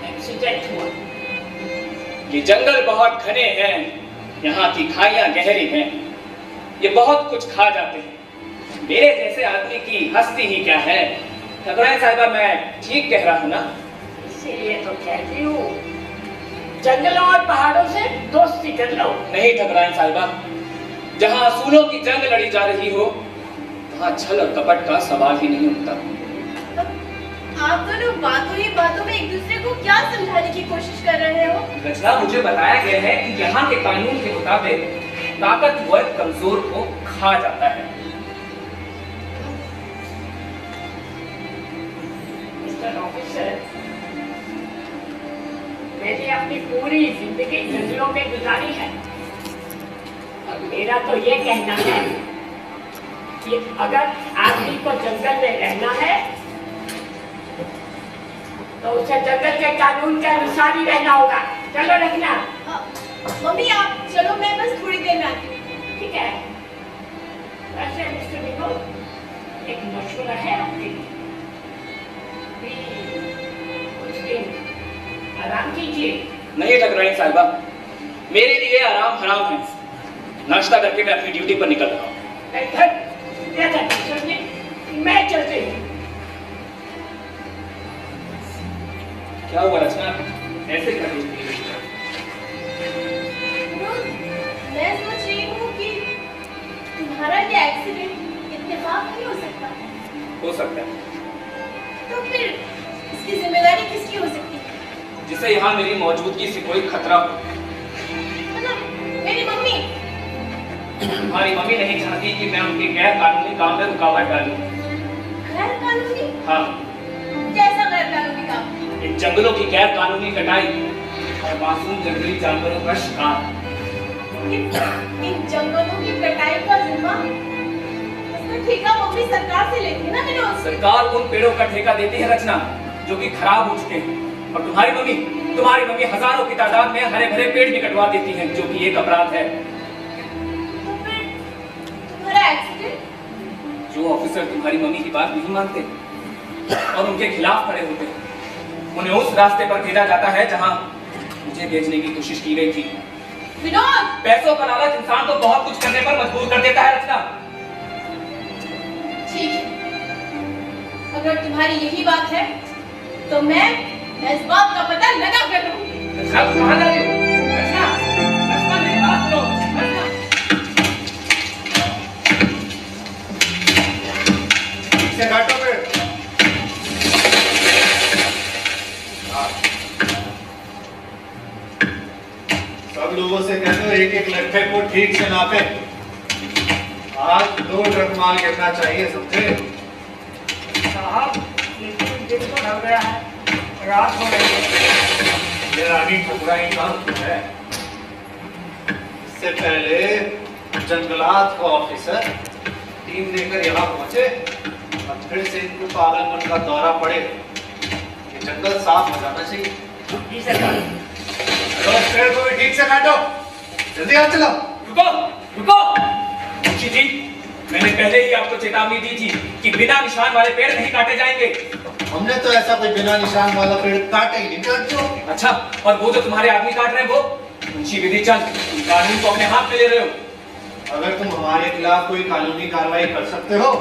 एक्सीडेंट हुआ। ये जंगल बहुत घने हैं, यहाँ की खाइयां गहरी हैं, ये बहुत कुछ खा जाते हैं। मेरे जैसे आदमी की हस्ती ही क्या है। ठाकुराइन साहिबा, मैं ठीक कह रहा हूँ ना? इसीलिए तो कहती हूँ जंगलों और पहाड़ों से दोस्ती कर लो। नहीं ठाकुराइन साहिबा, जहां असूलों की जंग लड़ी जा रही हो, वहां छल और कपट का सवाल ही नहीं उठता। आप दोनों बातों ही बातों में एक दूसरे को क्या समझाने की कोशिश कर रहे हो? रचना, मुझे बताया गया है कि यहाँ के कानून के मुताबिक ताकतवर कमजोर को खा जाता है। मिस्टर ऑफिसर, मैंने अपनी पूरी जिंदगी जंगलों में गुजारी है और मेरा तो ये कहना है कि अगर आदमी को जंगल में रहना है तो उसे जंगल के कानून के अनुसार ही रहना होगा। चलो रखना। मम्मी आप चलो, मैं बस थोड़ी देर में आती हूँ। ठीक है। वैसे मिस्टर विनोद, एक मशवरा है आपके लिए। कुछ दिन आराम कीजिए। नहीं टकराई साहिबा, मेरे लिए आराम हराम है। नाश्ता करके मैं अपनी ड्यूटी पर निकल रहा हूँ। मैं चलती हूँ। क्या हुआ रचना, ऐसे कर रही थी? मैं सोच रही हूँ कि तुम्हारा ये एक्सीडेंट इत्तेफाक नहीं हो सकता। हो सकता है। तो फिर इसकी जिम्मेदारी किसकी हो सकती है? जिसे यहाँ मेरी मौजूदगी से कोई खतरा हो। मतलब मेरी मम्मी? तुम्हारी मम्मी नहीं चाहती कि मैं उनके गैर कानूनी काम में रुकावट डालूं। गैर कानूनी? हाँ। कैसा गैर कानूनी काम? इन जंगलों की गैर कानूनी कटाई और मासूम जंगली जानवरों का शिकार। इन जंगलों की कटाई का जिम्मा इसका ठेका मम्मी सरकार से लेती है ना विनोद? सरकार उन पेड़ों का ठेका देती है रचना जो कि खराब हो चुके हैं, और तुम्हारी मम्मी हजारों की तादाद में हरे भरे पेड़ भी कटवा देती है, जो कि एक अपराध है। तो फिर तुम्हारा एक्सीडेंट? जो ऑफिसर तुम्हारी मम्मी की बात नहीं मानते और उनके खिलाफ खड़े होते हैं, उन्हें उस रास्ते पर भेजा जाता है जहां मुझे भेजने की कोशिश की गई थी। विनोद! पैसों का लालच इंसान को बहुत कुछ करने पर मजबूर कर देता है रचना। ठीक है, अगर तुम्हारी यही बात है तो मैं इस बात का पता लगा कर लूं। रचना, कहां जा रही हो? रचना, रचना मेरी बात सुनो। रचना, इसे काटो फिर। सब लोगों से कहते हो एक एक लट्ठे को ठीक से नापे। आज 2 ट्रक माल गिरना चाहिए, समझे? साहब, दिन तो ढल गया है, रात हो गई है। ये रानी ठकुराई काम है। इससे पहले जंगलात का ऑफिसर टीम लेकर यहाँ पहुंचे और फिर से इनको पागलपन का दौरा पड़े। ये जंगल साफ हो जाना चाहिए। जी सरकार। तो पेड़ को भी ठीक से काटो, जल्दी हाथ चलाओ। रुको, रुको। मुंशी जी, मैंने पहले ही आपको चेतावनी दी थी कि बिना निशान वाले पेड़ नहीं काटे जाएंगे। हमने तो ऐसा कोई बिना निशान वाला पेड़ काटा ही नहीं। काटो। अच्छा, और वो जो तुम्हारे आदमी काट रहे हैं वो? मुंशी विधि चंद, तुम कानून को अपने हाथ में ले रहे हो। अगर तुम हमारे खिलाफ कोई कानूनी कार्रवाई कर सकते हो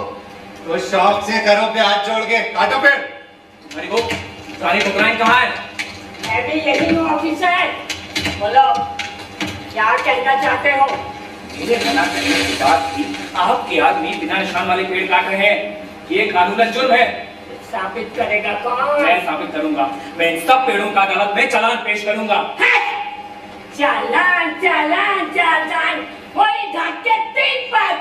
तो शौक से करो पे हाथ जोड़ के काटो पेड़। तुम्हारी वो रानी ठकुराई कहाँ है? मैं भी यही हूँ ऑफिसर। बोलो, क्या कहना चाहते हो? मेरे मना करने के बाद भी आपके आदमी बिना निशान वाले पेड़ काट रहे हैं, ये कानूनन जुर्म है। साबित करेगा कौन? मैं साबित करूंगा। मैं इन सब पेड़ों का अदालत में चालान पेश करूंगा। चालान, चालान, चालान, कोई धक्के 3 पर।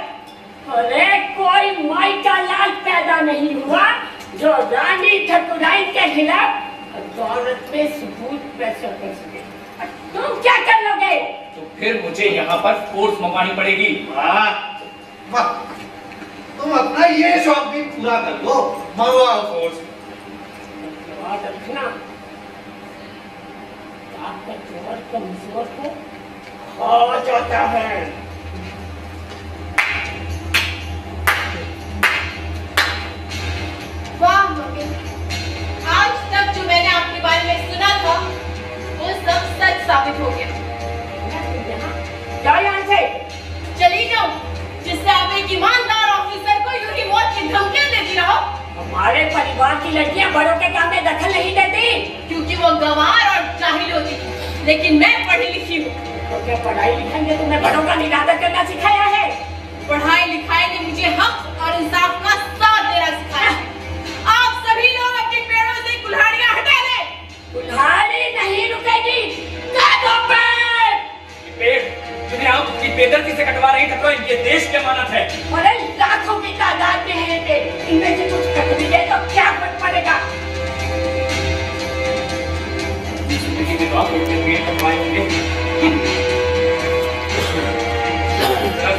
अरे कोई माई का लाल पैदा नहीं हुआ जो रानी ठकुराई के खिलाफ अदालत में सबूत पेश कर सके। तुम क्या कर लोगे? तो फिर मुझे यहाँ पर फोर्स मंगवानी पड़ेगी। वाह, वाह, तुम अपना ये शौक भी पूरा कर लो। मंगवाओ फोर्स। याद रखना, ताकतवर कमजोर को खा जाता है। वाह मम्मी, आज तक जो मैंने आपके बारे में सुना था वो सब सच साबित हो गया। क्या यहाँ से? चली जाओ, जिससे आप एक ईमानदार ऑफिसर को यूं ही मौत की धमकियां देती रहो। हमारे परिवार की लड़कियां बड़ों के काम में दखल नहीं देती क्योंकि वो गंवार और जाहिल होती थी, लेकिन मैं पढ़ी लिखी हूँ। तो क्या पढ़ाई लिखाई ने तुम्हें बड़ों का निरादर करना सिखाया है? पढ़ाई लिखाई ने मुझे हक और इंसाफ का साथ देना सिखाया है। आप सभी लोग अपने पेड़ों से कुल्हाड़ियां हटा लें। कुल्हाड़ी नहीं रुकेगी, काटो पेड़! पेड़ जिन्हें आप अपनी बेदर्दी से कटवा रही हैं, ये देश की अमानत है। अरे लाखों की तादाद में है पेड़, इनमें से कुछ कट भी गए तो क्या फर्क पड़ेगा? जिंदगी में तो आप इतने पेड़ कटवाएंगे।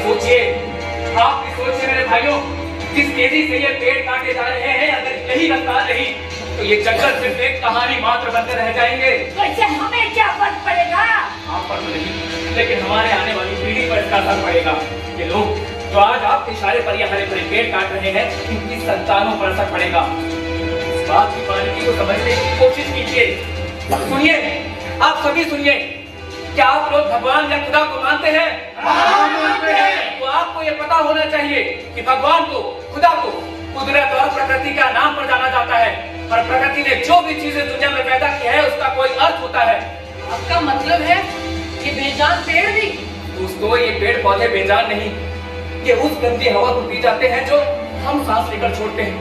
सोचिए, आप भी सोचिए मेरे भाइयों, जिस तेजी से ये पेड़ काटे जा रहे हैं, अगर यही रफ्तार रही तो ये जंगल सिर्फ एक कहानी मात्र बनकर रह जाएंगे। तो इससे हमें क्या फर्क पड़ेगा? आप पर तो नहीं, लेकिन हमारे आने वाली पीढ़ी पर इसका असर पड़ेगा। ये लोग जो आज आपके इशारे पर ये हरे भरे पेड़ काट रहे हैं, इनकी संतानों पर असर पड़ेगा। इस बात की बारीकी को समझने की कोशिश कीजिए। सुनिए, आप सभी सुनिए, क्या आप लोग भगवान या खुदा को मानते हैं? मानते हैं। तो आपको ये पता होना चाहिए कि भगवान को, खुदा को कुदरत और प्रकृति का नाम पर जाना जाता है, और प्रकृति ने जो भी चीजें दुनिया में पैदा की है उसका कोई अर्थ होता है। आपका मतलब है ये बेजान पेड़ भी? दोस्तों, ये पेड़ पौधे बेजान नहीं, ये उस गंदी हवा को पी जाते हैं जो हम सांस लेकर छोड़ते हैं,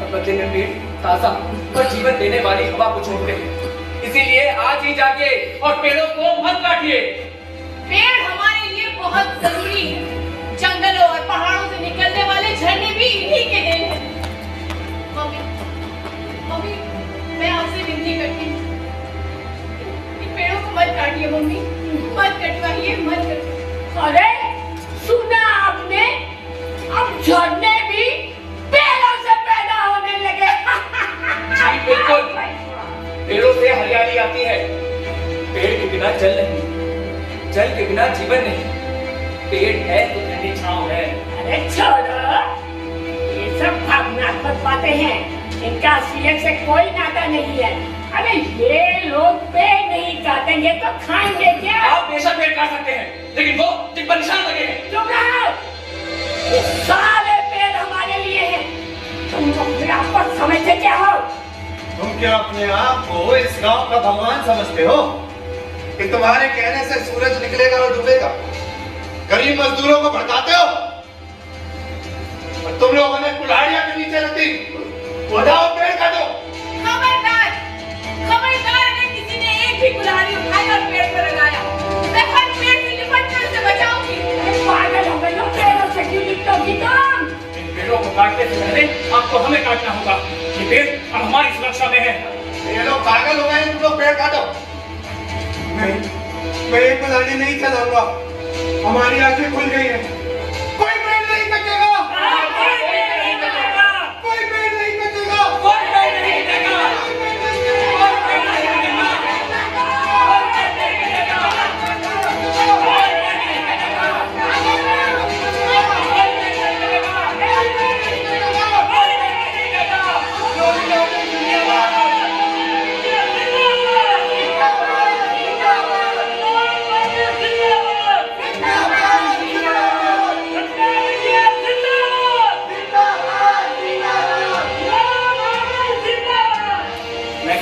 और बदले में पेड़ ताजा और जीवन देने वाली हवा को छोड़ते हैं। इसीलिए आज ही जागिए और पेड़ों को मत काटिए। पेड़ हमारे लिए बहुत जरूरी है। जंगलों और पहाड़ों से निकलने वाले झरने भी इन्हीं के देन हैं। मम्मी, मैं आपसे विनती करती हूँ, इन पेड़ों को मत काटिए मम्मी, मत कटवाइए, मत कटवाइए। अरे सुना आपने, अब झरने भी पेड़ों से पैदा होने लगे। जी बिल्कुल, पेड़ों से हरियाली आती है। पेड़ के बिना जल नहीं, जल के बिना जीवन नहीं, पेड़ है तो ठंडी छांव है। अरे छोड़ो, ये सब भावनात्मक बातें हैं, इनका असलियत से कोई नाता नहीं है। अरे ये लोग पेड़ नहीं काटेंगे तो खाएंगे क्या? आप बेशक पेड़ काट सकते हैं, लेकिन वो जिन पर निशान लगे हैं। चुप रहो, ये सारे पेड़ हमारे लिए हैं। तुम अपने आप को समझते क्या हो? तुम क्या अपने आप को इस गांव का भगवान समझते हो कि तुम्हारे कहने से सूरज निकलेगा और डूबेगा? गरीब मजदूरों को भड़काते हो और तुम लोगों ने कुल्हाड़ियां के नीचे रखी। उठाओ पेड़ काटो। खबरदार, खबरदार, अगर किसी ने एक भी कुल्हाड़ी उठाई और पेड़ पर लगाया, मैं हर पेड़ से लिपटकर उसे बचाऊंगी। पागल हो गई हो, पेड़ों से क्यों लिपटोगी तुम? इन पेड़ों को काटने से पहले आपको हमें काटना होगा। ये पेड़ अब हमारी सुरक्षा में है। ये लोग पागल हो गए, तुम लोग पेड़ काटो। मैं एक कुल्हाड़ी नहीं चलाऊंगा, हमारी आंखें खुल गई हैं। कोई पेड़ नहीं कटेगा, कोई पेड़ नहीं कटेगा, कोई पेड़ नहीं कटेगा, कोई पेड़ नहीं कटेगा, कोई पेड़ नहीं कटेगा।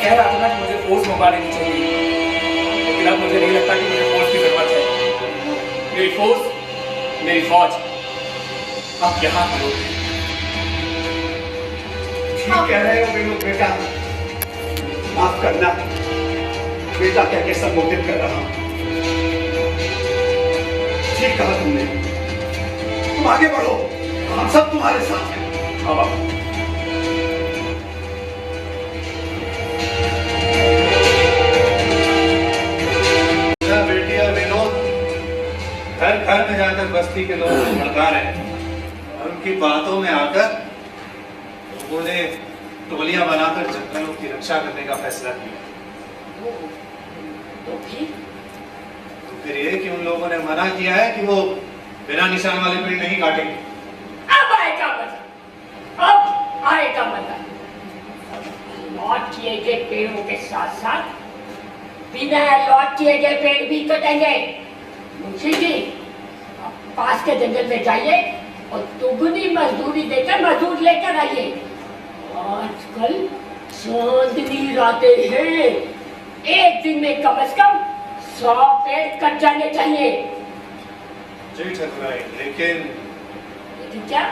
कह रहा था ना कि मुझे फोर्स मंगवा लेनी चाहिए, लेकिन अब मुझे नहीं लगता कि मुझे फोर्स की जरूरत है। मेरी फोर्स, मेरी फौज अब यहाँ की लोग। ठीक कह रहे हो विनोद बेटा, माफ करना, बेटा क्या के संबोधित कर रहा हूं। ठीक कहा तुमने, तुम आगे बढ़ो, हम सब तुम्हारे साथ हैं। हाँ बाबा। बेटिया विनोद घर घर में जाकर बस्ती के लोगों को भड़का रहे हैं और उनकी बातों में आकर लोगों ने टोलियां बनाकर जंगलों की रक्षा करने का फैसला किया। तो फिर ये कि उन लोगों ने मना किया है कि वो बिना निशान वाले पेड़ नहीं काटेंगे। अब आएगा मजा, अब आएगा मजा। लॉट किए गए पेड़ों के साथ साथ बिना लॉट किए गए पेड़ भी कटेंगे। मुंशी जी, आप पास के जंगल में जाइए और दुगनी मजदूरी देकर मजदूर लेकर आइए। आजकल चांदनी रातें हैं, एक दिन में कम से कम 100 पेड़ कट जाने चाहिए। जी ठकुराई, लेकिन क्या?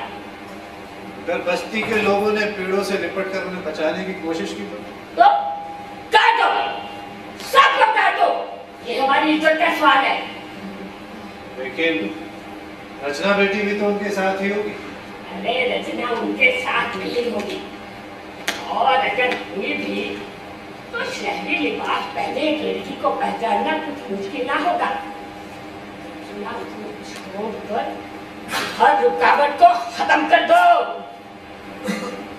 अगर बस्ती के लोगों ने पेड़ों से लिपट कर उन्हें बचाने की कोशिश की तो काटो, सबको काटो, ये हमारी इज्जत का सवाल है। लेकिन रचना बेटी भी तो उनके साथ ही होगी। अरे रचना उनके साथ नहीं होगी, और अगर हुई भी तो शहरी लिबास पहने एक लड़की को पहचानना कुछ मुश्किल ना होगा। रचना को छोड़कर हर रुकावट को खत्म कर दो।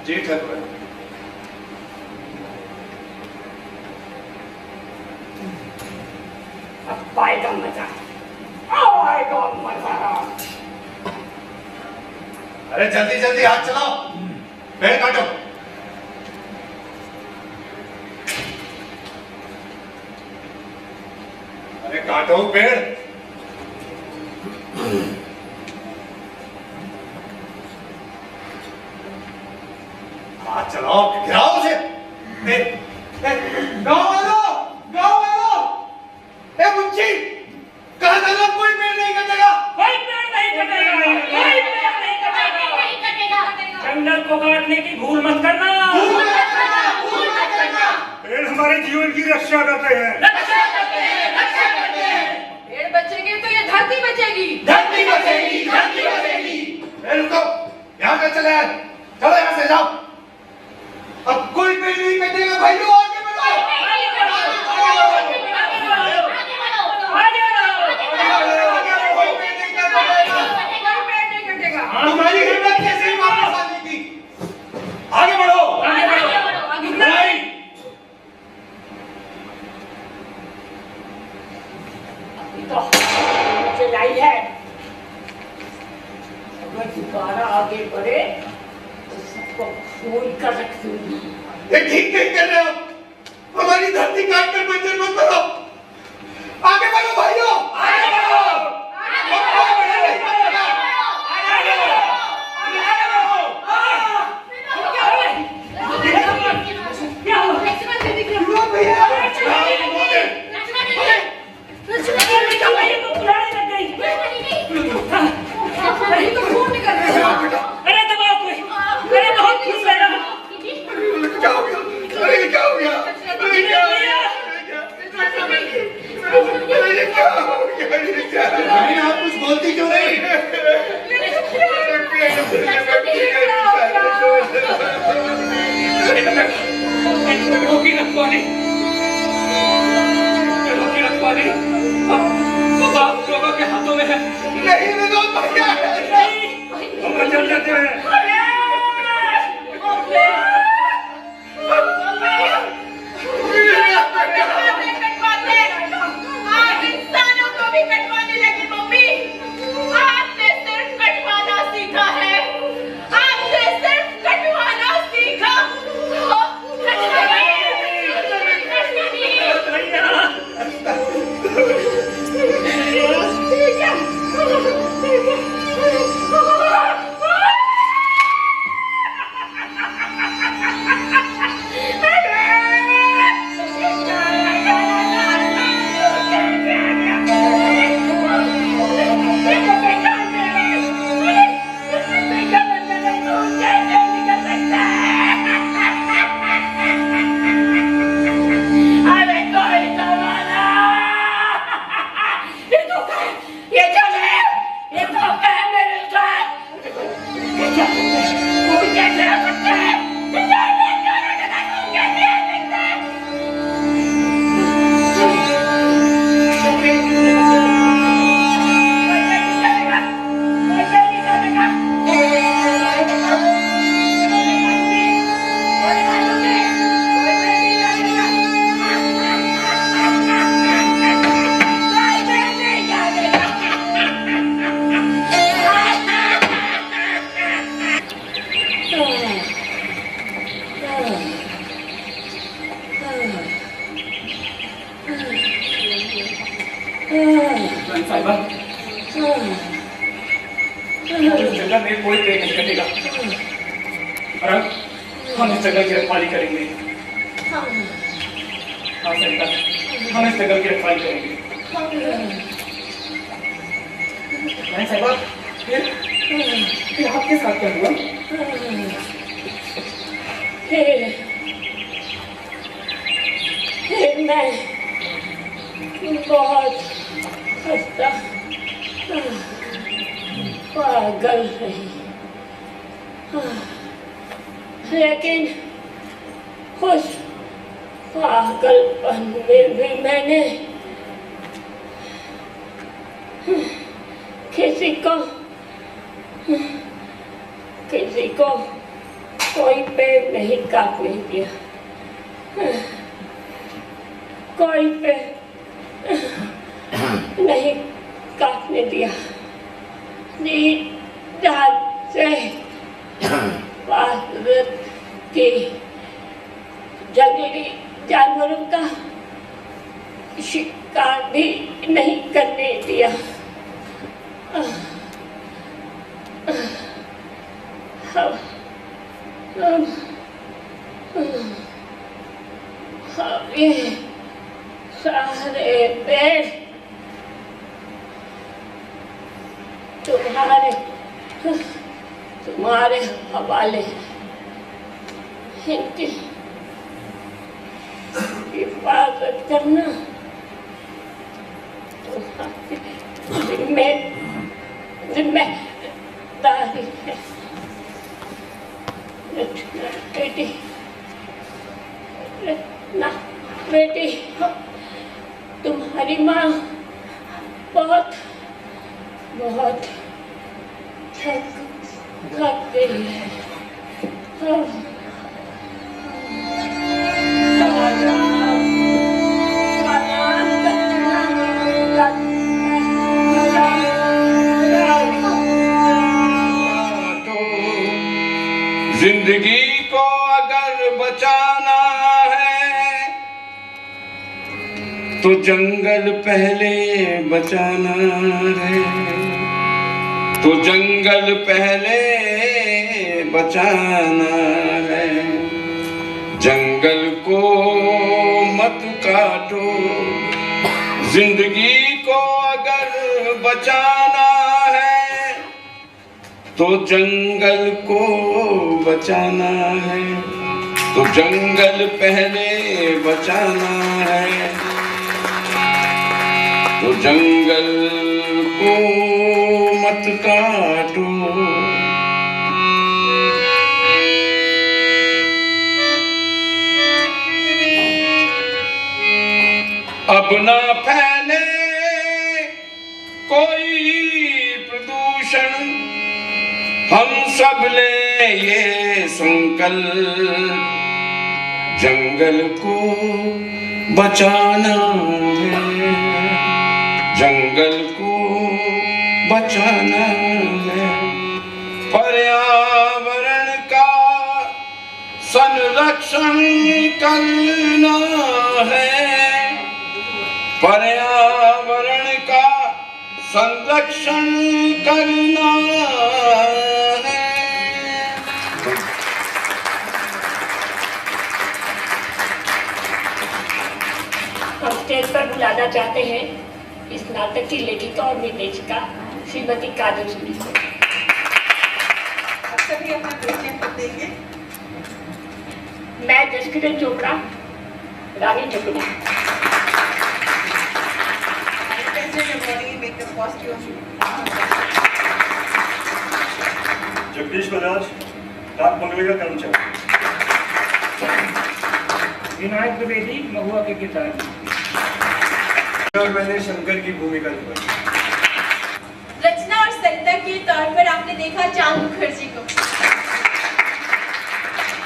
जी ठकुराई। अब आएगा मजा, आएगा मजा। अरे जल्दी जल्दी हाथ चलाओ, पेड़ काटो। अरे काटो पेड़। हाथ चलाओ, गिराओ उसे। गाँव वालों, ए मुंशी, कहा था ना कोई पेड़ नहीं कटेगा। कोई पेड़ नहीं कटेगा, कोई पेड़ नहीं कटेगा। जंगल को काटने की भूल मत करना। पेड़ हमारे जीवन की रक्षा करते हैं। पेड़ बचेंगे तो ये धरती बचेगी। धरती बचेगी, धरती बचेगी। ए रुको, यहाँ पे चले आए, चलो यहाँ से जाओ। अब कोई पेड़ नहीं कटेगा भाइयों, आगे बढ़ो। तुम्हारी हिम्मत कैसे वापस आने की? आगे बढ़ो, आगे बढ़ो। नहीं, अभी तो चलाई है, अगर दोबारा आगे बढ़े तो सबको खून कर रख दूंगी। ये ठीक नहीं कर रहे हो। हमारी धरती काट कर बंजर मत करो। आगे बढ़ो भाइयों, आगे बढ़ो। आप कुछ बोलती क्यों नहीं? रोकी रखवाली, रोकी रखवाली अब आप लोगों के हाथों में है। नहीं विनोद भैया, हम चल जाते हैं। आज इंसानों को भी कटवाने लगी मम्मी। आपने सिर्फ कटवाना सीखा है, आपने सिर्फ कटवाना सीखा। साहिबा, इस जंगल में कोई पेड़ नहीं कटेगा और हम इस जंगल की रखवाली करेंगे। हाँ साहिबा, हम इस जंगल की रखवाली करेंगे। मैं साहिबा, फिर आपके साथ क्या हुआ? फिर मैं बहुत खस्ता पागल रही, लेकिन उस पागलपन में भी मैंने किसी को कोई पेड़ नहीं काटने दिया, कोई पेड़ नहीं काटने दिया। से भारत की जंगली जानवरों का शिकार भी नहीं करने दिया। ये सारे पेड़ तुम्हारे हवाले हैं। इनकी हिफाजत करना जिम्मेदारी है। बेटी, तुम्हारी माँ बहुत थक गई है। जिंदगी को अगर बचाना है तो जंगल पहले बचाना है, तो जंगल पहले बचाना है। जंगल को मत काटो, जिंदगी को अगर बचाना है तो जंगल को बचाना है, तो जंगल पहले बचाना है, तो जंगल को मत काटो। अब ना फैले कोई प्रदूषण, हम सब ले ये संकल्प, जंगल को बचाना है, जंगल को बचाना है। पर्यावरण का संरक्षण करना है, पर्यावरण का संरक्षण करना है। हम स्टेज पर बुलाना चाहते हैं इस नाटक की लेखिका और निर्देशिका श्रीमती काजल सूरी को। आप सभी अपना परिचय कर देंगे। मैं जसकिरण चोपड़ा, रानी चोपड़ा। जगदीश बजाज, डाक बंगले का कर्मचारी। विनायक द्विवेदी, महुआ के किताब। और मैंने शंकर की भूमिका निभाई। रचना और संगीता के तौर पर आपने देखा चांद मुखर्जी को।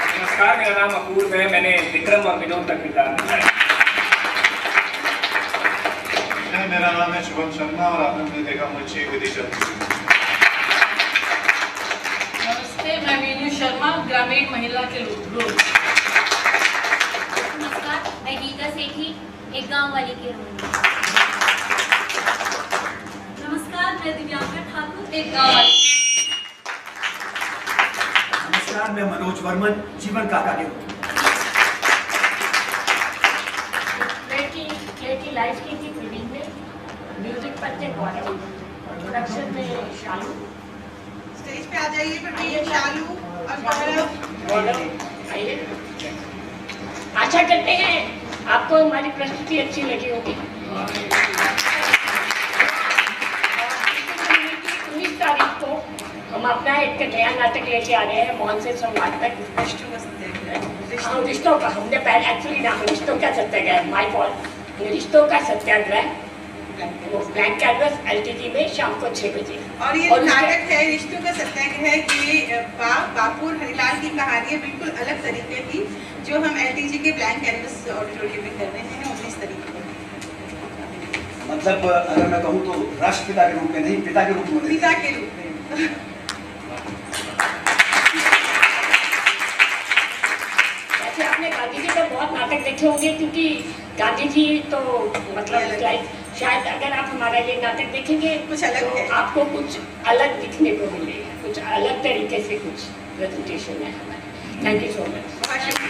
नमस्कार, मेरा नाम अपूर्व है, मैंने विक्रम और विनोद का किरदार निभाया। मेरा नाम है शुभम शर्मा और आपने मुझे देखा मुझे विदिशा। नमस्ते, मैं मीनू शर्मा, ग्रामीण महिला के रोल। नमस्कार, मैं गीता सेठी, एक गांव वाली की रोल। नमस्कार, मैं दिव्यांका ठाकुर, एक गांव वाली। नमस्कार, मैं मनोज वर्मन, जीवन काका के रोल। बेटी लाइफ की थी फिल्म में सत्य गौरव प्रोडक्शन में शालू स्टेज पे आ जाइए प्रवीण, शालू और गौरव। गौरव आइए। आशा करते हैं आपको हमारी प्रस्तुति अच्छी लगी होगी। 19 तारीख को हम अपना एक नया नाटक लेके आ रहे हैं, मौन से संवाद तक। रिश्तों का हमने पहले एक्चुअली नाम रिश्तों का सत्याग्रह, माय फॉल्ट। रिश्तों का सत्याग्रह, वो ब्लैंक कैनवस LTG में शाम को 6 बजे। और ये नाटक है रिश्तों का सत्याग्रह की बापू और हरिलाल की कहानी है, बिल्कुल अलग तरीके की, जो हम LTG के ब्लैंक कैनवस ऑडिटोरियम में कर रहे हैं 19 तारीख को। मतलब अगर मैं कहूँ तो राष्ट्रपिता के रूप में नहीं, पिता के रूप में। पिता के रूप में। वैसे आपने गांधी जी का बहुत नाटक देखे होंगे, क्योंकि गांधी जी तो मतलब लाइक शायद अगर आप हमारा ये नाटक देखेंगे कुछ अलग तो है। आपको कुछ अलग दिखने को मिलेगा, कुछ अलग तरीके से कुछ प्रेजेंटेशन है हमारी। Thank you so much. बहुत शुक्रिया।